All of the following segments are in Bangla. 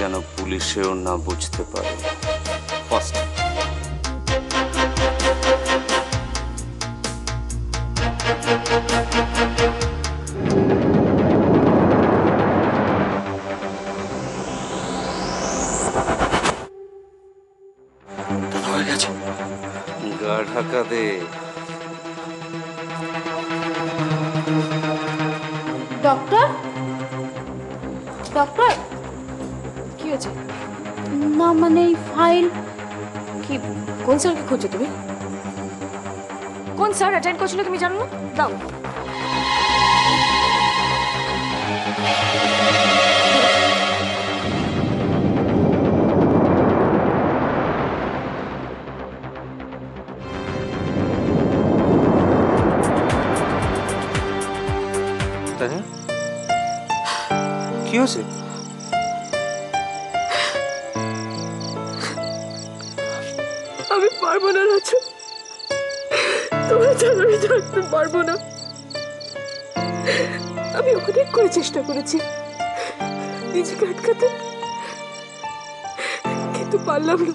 যেন পুলিশেও না বুঝতে পারে। ফার্স্ট হয়ে গেছে, গা ঢাকা দে। ডক্টর, ডক্টর কি হয়েছে? না মানে এই ফাইল কি কোন স্যারকে খুঁজছো তুমি? কোন স্যার অ্যাটেন্ড করছিল তুমি জানো না? দাও। কি হয়েছে? আমি পারবো না রাজু, তোমার ছাড়া আমি থাকতে পারবো না। আমি অনেক করে চেষ্টা করেছি নিজেকে আটকাতে, কিন্তু পারলাম না।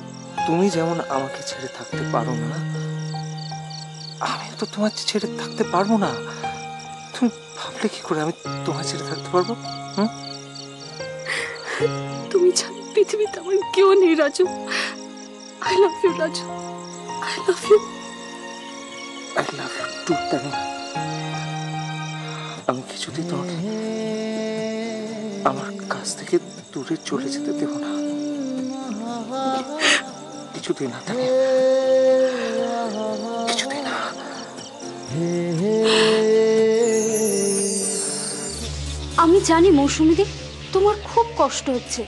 তুমি যেমন আমাকে ছেড়ে থাকতে পারো না, আমিও তো তোমার ছেড়ে থাকতে পারবো না। তুমি ভাবলে কি করে আমি তোমার ছেড়ে থাকতে পারবো? তুমি ছাড়া পৃথিবীতে আমার কেউ নেই Raju. I love you Raju, I love you. I love you too Tania. আমি কিছুতেই তোমাকে আমার কাছ থেকে দূরে চলে যেতে দেব না, কিছুতেই না তানিয়া, কিছুতেই না। আমি জানি মৌসুমীদি তোমার খুব কষ্ট হচ্ছে।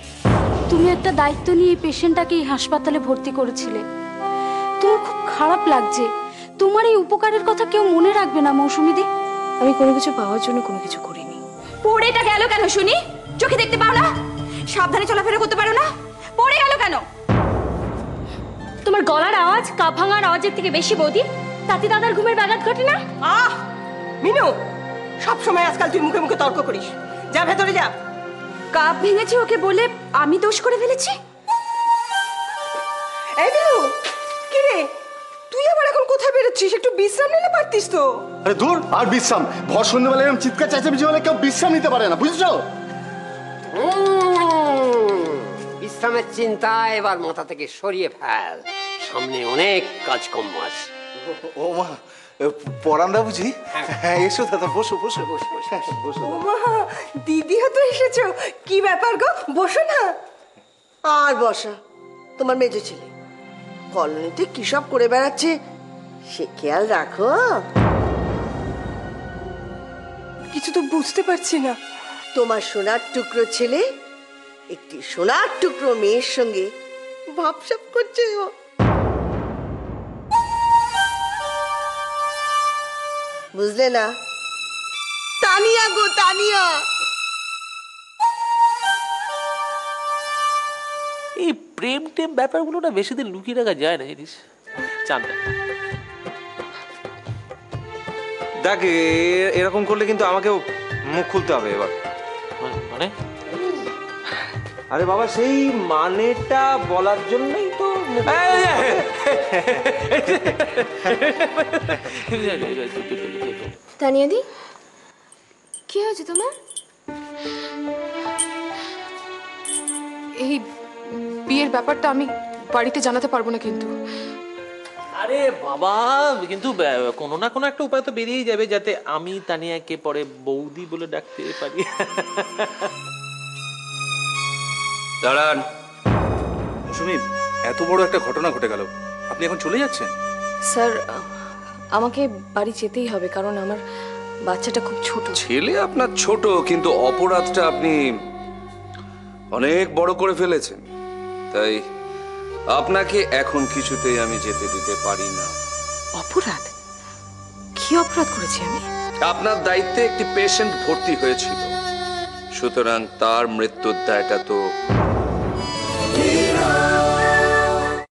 তুমি একটা দায়িত্ব নিয়ে এই পেশেন্টটাকে এই হাসপাতালে ভর্তি করেছিলে। তোমার খুব খারাপ লাগছে। তোমার এই উপকারের কথা কেউ মনে রাখবে না মৌসুমীদি। আমি কোনো কিছু পাওয়ার জন্য কোনো কিছু করিনি। পড়েটা গেল কেন শুনি? চোখে দেখতে পাও না? সাবধানে চলাফেরা করতে পারো না? পড়ে গেল কেন? তোমার গলার আওয়াজ কাপ ভাঙার আওয়াজের থেকে বেশি বৌদি। তাতে দাদার ঘুমের ব্যাঘাত ঘটে না? আহ মিনু, সব সময় আজকাল তুই মুখে মুখে তর্ক করিস। যা ভেতরে যা। কাপ ভেঙেছে ওকে বলে আমি দোষ করে ফেলেছি? এই মিনু, কি রে তুই আবার এখন কোথায় বেরোচ্ছিস? একটু বিশ্রাম নিলে পারতিস তো। আরে দূর, আর বিশ্রাম? ভর সন্ধ্যেবেলা এরকম চিৎকার চেঁচামেচি হলে কেউ বিশ্রাম নিতে পারে না, বুঝছো? বিশ্রামের চিন্তা এবার মাথা থেকে সরিয়ে ফেল, সামনে অনেক কাজকর্ম আছে। ও মা, পরান্দা বুঝি? হ্যাঁ এসো দাদা, বসো বসো বসো বসো। মা, দিদিও তো এসেছো। কি ব্যাপার গো, বসো না। আর বসা, তোমার মেজো ছেলে কলোনিতে কি সব করে বেড়াচ্ছে সে খেয়াল রাখো। কিছু তো বুঝতে পারছি না। তোমার সোনার টুকরো ছেলে একটি সোনার টুকরো মেয়ের সঙ্গে ভাবসাব করছে ও। বুঝলে না? তানিয়া গো তানিয়া। এই প্রেম টেম ব্যাপারগুলো না বেশি দিন লুকিয়ে রাখা যায় না জানিস। চান্দা দেখ, এরকম করলে কিন্তু আমাকেও মুখ খুলতে হবে এবার। মানে আরে বাবা, সেই মানেটা বলার জন্যই তো। তানিয়াদি, কি হয়েছে তোমার? এই বিয়ের ব্যাপারটা আমি বাড়িতে জানাতে পারবো না কিন্তু। আরে বাবা, কিন্তু কোনো না কোনো একটা উপায় তো বেরিয়েই যাবে যাতে আমি তানিয়াকে পরে বৌদি বলে ডাকতে পারি। দাঁড়ান। মৌসুমী, এত বড় একটা ঘটনা ঘটে গেল, আপনি এখন চলে যাচ্ছেন? স্যার, আমাকে বাড়ি যেতেই হবে কারণ আমার বাচ্চাটা খুব ছোট। ছেলে আপনার ছোট, কিন্তু অপরাধটা আপনি অনেক বড় করে ফেলেছেন। তাই আপনাকে এখন কিছুতেই আমি যেতে দিতে পারি না। অপরাধ? কি অপরাধ করেছি আমি? আপনার দায়িত্বে একটি পেশেন্ট ভর্তি হয়েছিল, সুতরাং তার মৃত্যুর দায়টা তো